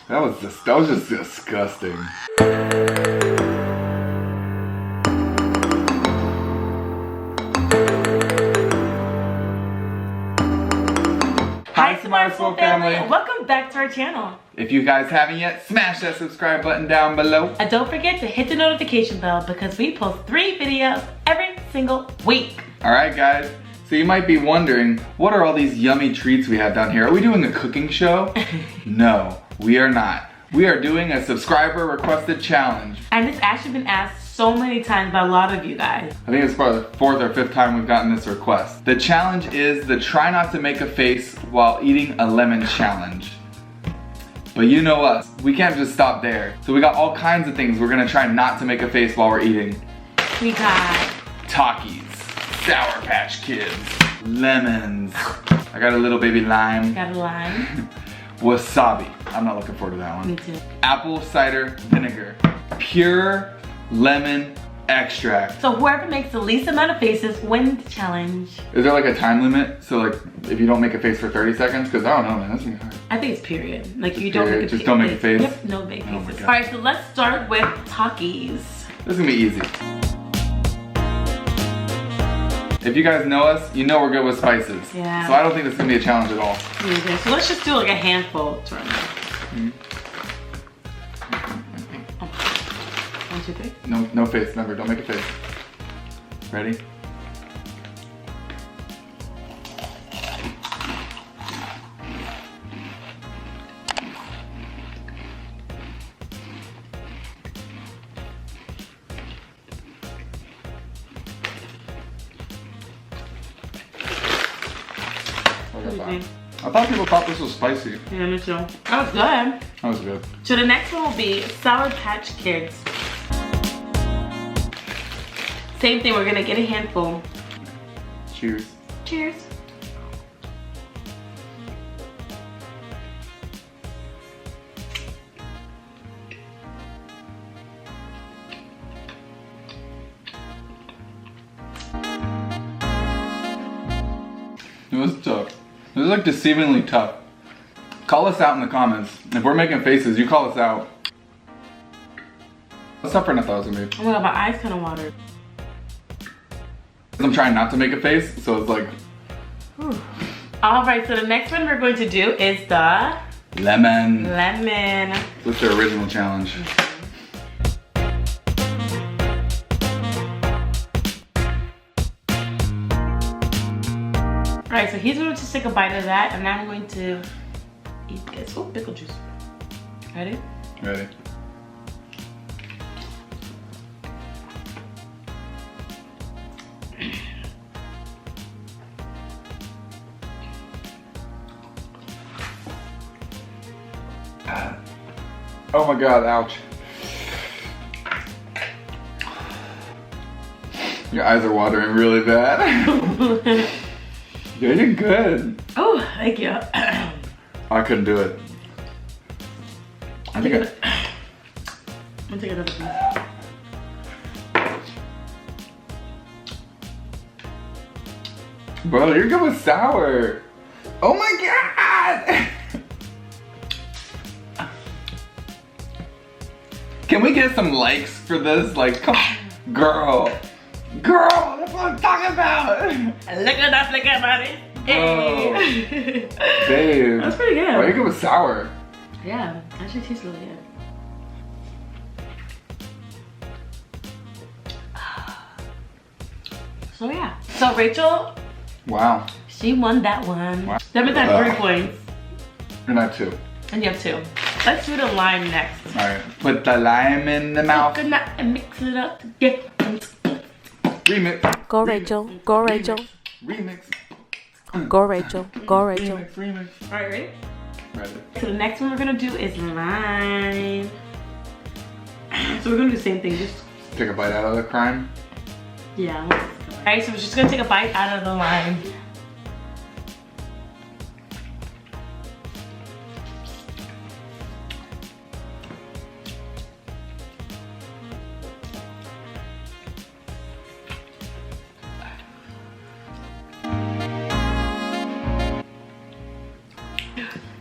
That was just disgusting. Hi Smart Soul family, and welcome back to our channel. If you guys haven't yet, smash that subscribe button down below. And don't forget to hit the notification bell because we post 3 videos every single week. Alright guys, so you might be wondering, what are all these yummy treats we have down here? Are we doing a cooking show? No, we are not. We are doing a subscriber requested challenge. And it's actually been asked so many times by a lot of you guys. I think it's probably the 4th or 5th time we've gotten this request. The challenge is the try not to make a face while eating a lemon challenge. But you know us, we can't just stop there. So we got all kinds of things we're gonna try not to make a face while we're eating. We got Takis, Sour Patch Kids, lemons. I got a little baby lime. got a lime. Wasabi. I'm not looking forward to that one. Me too. Apple Cider Vinegar. Pure lemon extract. So whoever makes the least amount of faces wins the challenge. Is there like a time limit? So like if you don't make a face for 30 seconds? Because I don't know, man, that's gonna be hard. I think it's period. Like Just you don't period? make a Just don't make a face? Yep, no big Oh my faces. God. Alright, so let's start with Takis. This is gonna be easy. If you guys know us, you know we're good with spices. Yeah. So I don't think this is gonna be a challenge at all. Okay, so let's just do like a handful. Turn. Mm-hmm. 1, 2, 3. No face, remember, don't make a face. Ready? I thought people thought this was spicy. Yeah, me too. That was good. That was good. So the next one will be Sour Patch Kids. Same thing, we're gonna get a handful. Cheers. Cheers. It was tough. It was like deceivingly tough. Call us out in the comments. If we're making faces, you call us out. It's tougher than I thought it was gonna be. Oh my god, my eyes kind of watered. I'm trying not to make a face, so it's like... Alright, so the next one we're going to do is the lemon. lemon. What's the original challenge? Alright, so he's going to take a bite of that, and I'm going to eat this. Oh, pickle juice. Ready? Ready. Oh my god, ouch. Your eyes are watering really bad. Yeah, you're good. Oh, thank you. I couldn't do it. I think I'm gonna take another piece. Bro, you're good with sour. Oh my god! Can we get some likes for this? Like, come on. Girl, that's what I'm talking about. Look at that, look at buddy. Hey. Babe. That's pretty good. Bro, you're good with sour. Yeah, actually tastes really good. So yeah. So Rachel, Wow. she won that one. Wow. That means I have 3 points. And I too. And you have 2. Let's do the lime next. Alright, put the lime in the mouth. Coconut and mix it up to get. Remix. Go Rachel, go Rachel, Remix. go Rachel, go Rachel. Remix. Alright, ready? Ready. So the next one we're gonna do is lime. So we're gonna do the same thing, just Take a bite out of the crime. yeah. Alright, so we're just gonna take a bite out of the lime.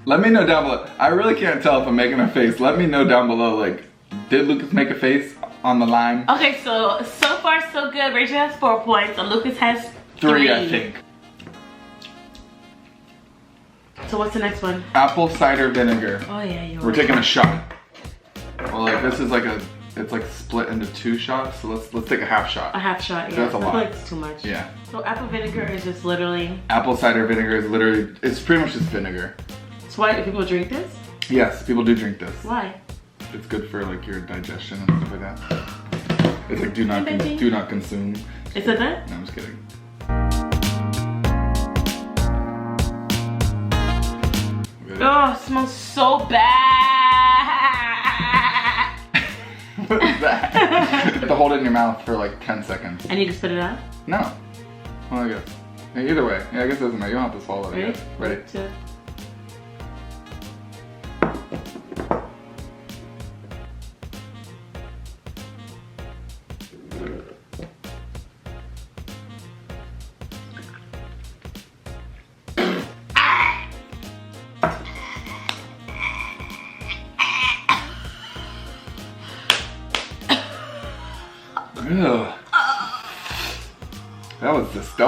Let me know down below. I really can't tell if I'm making a face. Let me know down below, like, did Lucas make a face on the lime? Okay, so far so good. Rachel has 4 points and Lucas has 3. I think. So what's the next one? Apple cider vinegar. Oh yeah, We're taking a shot. Well, like this is like it's like split into 2 shots. So let's take a half shot. A half shot, yeah. That's a lot. I feel like it's too much. Yeah. So apple vinegar is just literally. Apple cider vinegar is literally, it's pretty much just vinegar. That's why people drink this? Yes, people do drink this. Why? It's good for like your digestion and stuff like that. It's like do not consume. Is it that? No, I'm just kidding. Oh, it smells so bad. What is that? You have to hold it in your mouth for like 10 seconds. And you can spit it out? No. Well, I guess. Yeah, either way. Yeah, I guess it doesn't matter. You don't have to swallow it. Ready? Ready? 2. Ugh. That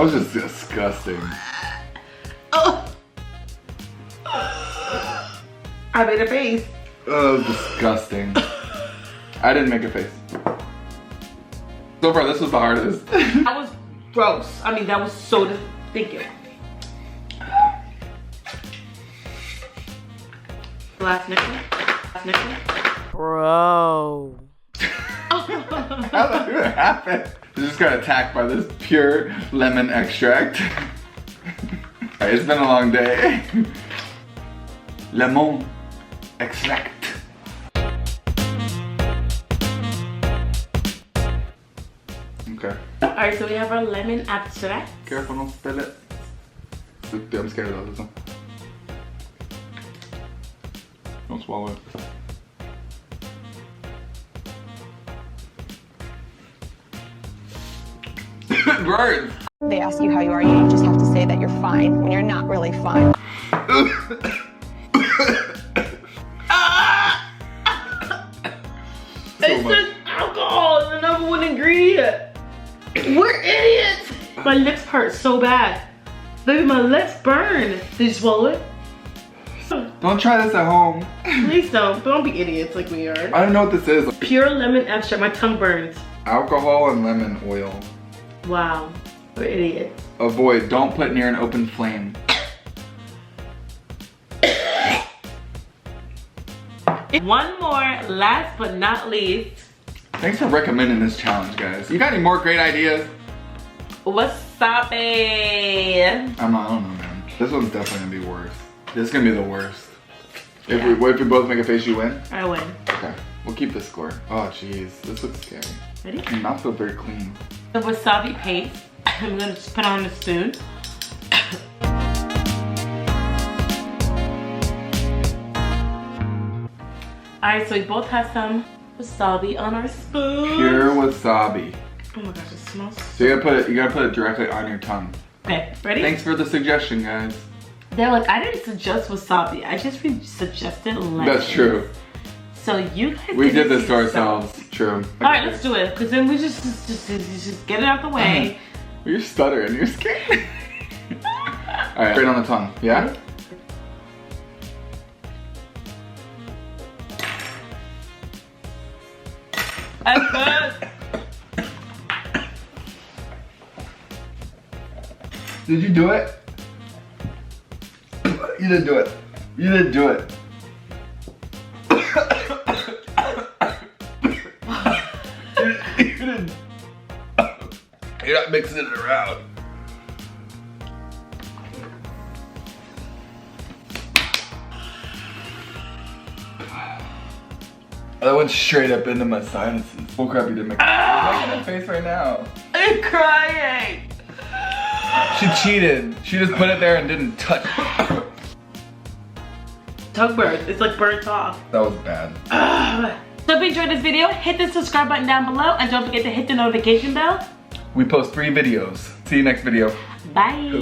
was just disgusting. I made a face. Oh, disgusting. I didn't make a face. So far, this was the hardest. That was gross. I mean, that was so thank you. Last nickel. Last nickel. Bro. How did that happen? I just got attacked by this pure lemon extract. Alright, it's been a long day. Lemon extract. Okay. Alright, so we have our lemon extract. Careful, don't spill it. Dude, I'm scared of this one. Don't swallow it. It burns. They ask you how you are, you just have to say that you're fine when you're not really fine. It's just alcohol is the #1 ingredient. We're idiots. My lips hurt so bad. Baby, my lips burn. Did you swallow it? Don't try this at home. Please don't. Don't be idiots like we are. I don't know what this is. Pure lemon extract. My tongue burns. Alcohol and lemon oil. Wow. We're idiots. Avoid. Don't put near an open flame. One more, last but not least. Thanks for recommending this challenge, guys. You got any more great ideas? Wasabi. I don't know, man. This one's definitely gonna be worse. This is gonna be the worst. If we both make a face, you win? I win. Okay, we'll keep the score. Oh, jeez, this looks scary. Ready? My mouth feels very clean. The wasabi paste, I'm gonna just put on a spoon. Alright, so we both have some wasabi on our spoon. Pure wasabi. Oh my gosh, it smells So you gotta put it directly on your tongue. Okay, ready? Thanks for the suggestion, guys. They're like, I didn't suggest wasabi. I just suggested lemon. That's true. So you guys We did this to ourselves. True. Alright, let's do it. Because then we just get it out the way. You're stuttering. You're scared. Alright, straight on the tongue. Yeah? That's good. Did you do it? You didn't do it. You didn't do it. You didn't. You're not mixing it around. That went straight up into my sinuses. Oh crap, you didn't make it. You're making a face right now. I'm crying. She cheated. She just put it there and didn't touch it. Tongue burns. It's like burnt off. That was bad. So if you enjoyed this video, hit the subscribe button down below and don't forget to hit the notification bell. We post 3 videos. See you next video. Bye.